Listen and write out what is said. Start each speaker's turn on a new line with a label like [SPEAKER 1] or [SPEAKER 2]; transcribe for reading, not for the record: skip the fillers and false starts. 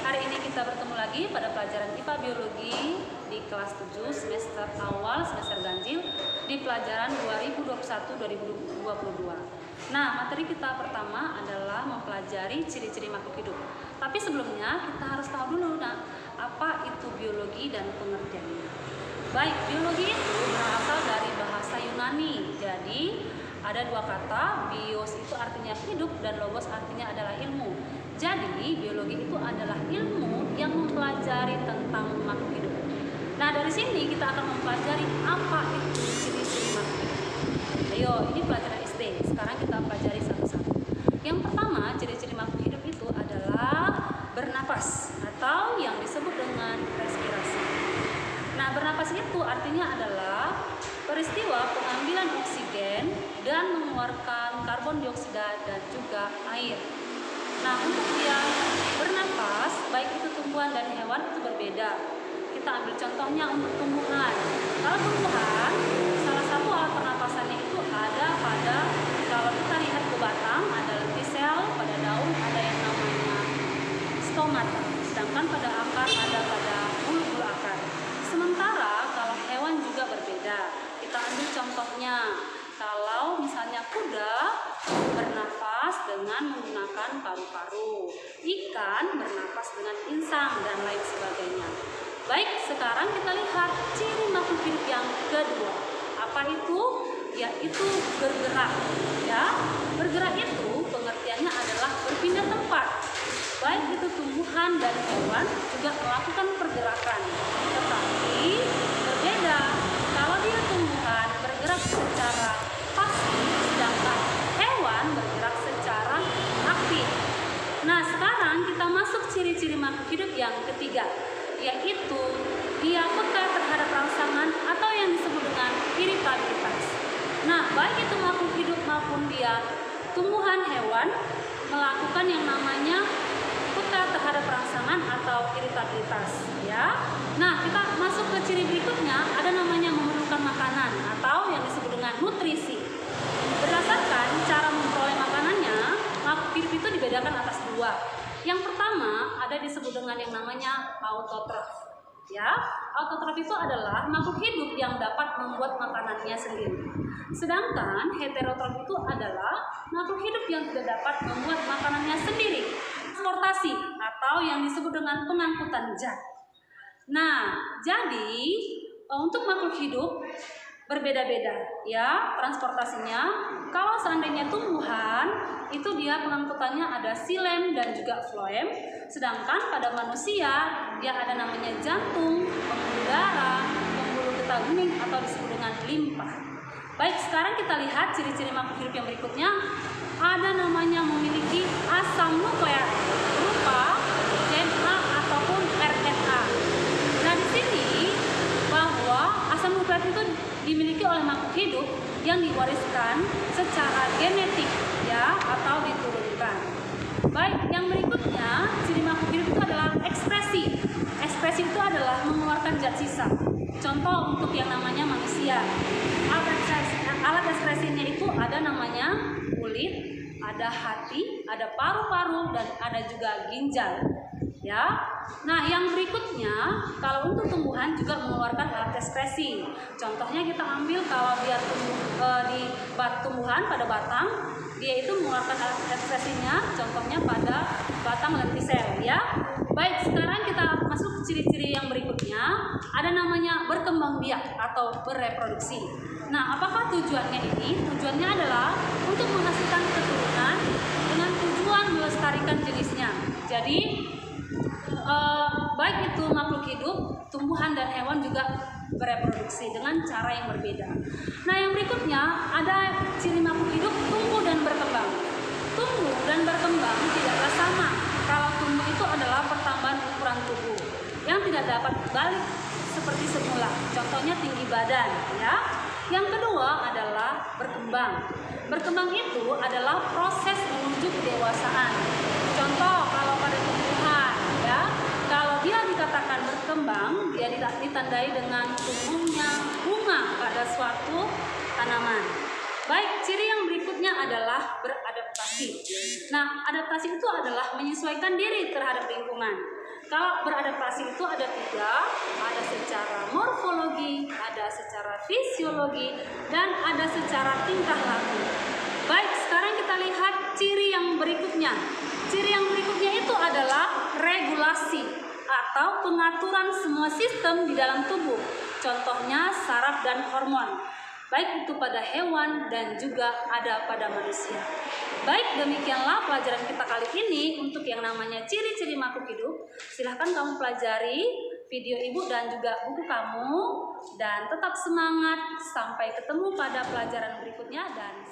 [SPEAKER 1] hari ini kita bertemu lagi pada pelajaran IPA Biologi di kelas 7 semester awal semester ganjil di pelajaran 2021-2022. Nah, materi kita pertama adalah mempelajari ciri-ciri makhluk hidup. Tapi sebelumnya kita harus tahu dulu apa itu biologi dan pengertiannya. Baik, biologi itu berasal dari bahasa Yunani. Jadi ada dua kata, bios itu artinya hidup dan logos artinya adalah ilmu. Jadi biologi itu adalah ilmu yang mempelajari tentang makhluk hidup. Nah, dari sini kita akan mempelajari apa itu ciri-ciri makhluk hidup. Ayo, ini pelajaran SD. Sekarang kita pelajari satu-satu. Yang pertama, ciri-ciri makhluk hidup itu adalah bernapas atau yang disebut dengan respirasi. Nah, bernapas itu artinya adalah peristiwa pengambilan oksigen dan mengeluarkan karbon dioksida dan juga air. Nah, untuk dia bernapas, baik itu tumbuhan dan hewan itu berbeda. Kita ambil contohnya untuk tumbuhan. Kalau tumbuhan, salah satu alat pernapasannya itu ada pada, kalau kita lihat ke batang, ada lentisel, pada daun ada yang namanya stomata. Sedangkan pada akar ada pada bulu-bulu akar. Sementara kalau hewan juga berbeda. Kita ambil contohnya, kalau misalnya kuda bernafas dengan menggunakan paru-paru, ikan bernafas dengan insang dan lain sebagainya. Baik, sekarang kita lihat ciri makhluk hidup yang kedua. Apa itu? Yaitu bergerak. Ya, bergerak itu pengertiannya adalah berpindah tempat. Baik itu tumbuhan dan hewan juga melakukan pergerakan. Tetapi berbeda. Kalau dia tumbuhan bergerak secara pasif, sedangkan hewan bergerak secara aktif. Nah, sekarang kita masuk ciri-ciri makhluk hidup yang ketiga, yaitu dia peka terhadap rangsangan atau yang disebut dengan iritabilitas. Nah, baik itu makhluk hidup maupun dia tumbuhan hewan melakukan yang namanya peka terhadap rangsangan atau iritabilitas, ya. Nah, kita masuk ke ciri berikutnya, ada namanya memerlukan makanan atau yang disebut dengan nutrisi. Berdasarkan cara memperoleh makanannya, makhluk hidup itu dibedakan atas dua. Yang pertama ada disebut dengan yang namanya autotrof. Ya, autotrof itu adalah makhluk hidup yang dapat membuat makanannya sendiri. Sedangkan heterotrof itu adalah makhluk hidup yang tidak dapat membuat makanannya sendiri. Transportasi atau yang disebut dengan pengangkutan zat. Nah, jadi untuk makhluk hidup berbeda-beda ya transportasinya. Kalau seandainya tumbuhan itu dia pengangkutannya ada xilem dan juga floem, sedangkan pada manusia dia ada namanya jantung, pembuluh darah, pembuluh getah bening atau disebut dengan limpa. Baik, sekarang kita lihat ciri-ciri makhluk hidup yang berikutnya. Ada namanya memiliki asam nukleat berupa DNA ataupun RNA. Nah, di sini bahwa asam nukleat itu dimiliki oleh makhluk hidup yang diwariskan secara genetik ya atau diturunkan. Baik, yang berikutnya ciri makhluk hidup itu adalah ekspresi. Ekspresi itu adalah mengeluarkan zat sisa. Contoh untuk yang namanya manusia. Alat ekspresinya itu ada namanya kulit, ada hati, ada paru-paru dan ada juga ginjal. Ya. Nah, yang berikutnya kalau untuk tumbuhan juga mengeluarkan alat ekspresi. Contohnya kita ambil kalau dia di tumbuhan pada batang, dia itu mengeluarkan alat ekspresinya. Contohnya pada batang lentisel, ya. Baik, sekarang kita masuk ke ciri-ciri yang berikutnya. Ada namanya berkembang biak atau bereproduksi. Nah, apakah tujuannya ini? Tujuannya adalah untuk menghasilkan keturunan dengan tujuan melestarikan jenisnya. Jadi baik itu makhluk hidup, tumbuhan dan hewan juga bereproduksi dengan cara yang berbeda. Nah, yang berikutnya ada ciri makhluk hidup tumbuh dan berkembang. Tumbuh dan berkembang tidaklah sama. Kalau tumbuh itu adalah pertambahan ukuran tubuh yang tidak dapat balik seperti semula. Contohnya tinggi badan, ya. Yang kedua adalah berkembang. Berkembang itu adalah proses menuju kedewasaan. Contoh kalau pada tumbuhan, ya, kalau dia dikatakan berkembang, dia ditandai dengan tumbuhnya bunga pada suatu tanaman. Baik, ciri yang berikutnya adalah beradaptasi. Nah, adaptasi itu adalah menyesuaikan diri terhadap lingkungan. Kalau beradaptasi itu ada 3, ada secara morfologi, ada secara fisiologi, dan ada secara tingkah laku. Baik, sekarang kita lihat ciri yang berikutnya. Ciri yang berikutnya itu adalah regulasi atau pengaturan semua sistem di dalam tubuh. Contohnya saraf dan hormon. Baik itu pada hewan dan juga ada pada manusia. Baik, demikianlah pelajaran kita kali ini untuk yang namanya ciri-ciri makhluk hidup. Silahkan kamu pelajari video ibu dan juga buku kamu. Dan tetap semangat, sampai ketemu pada pelajaran berikutnya dan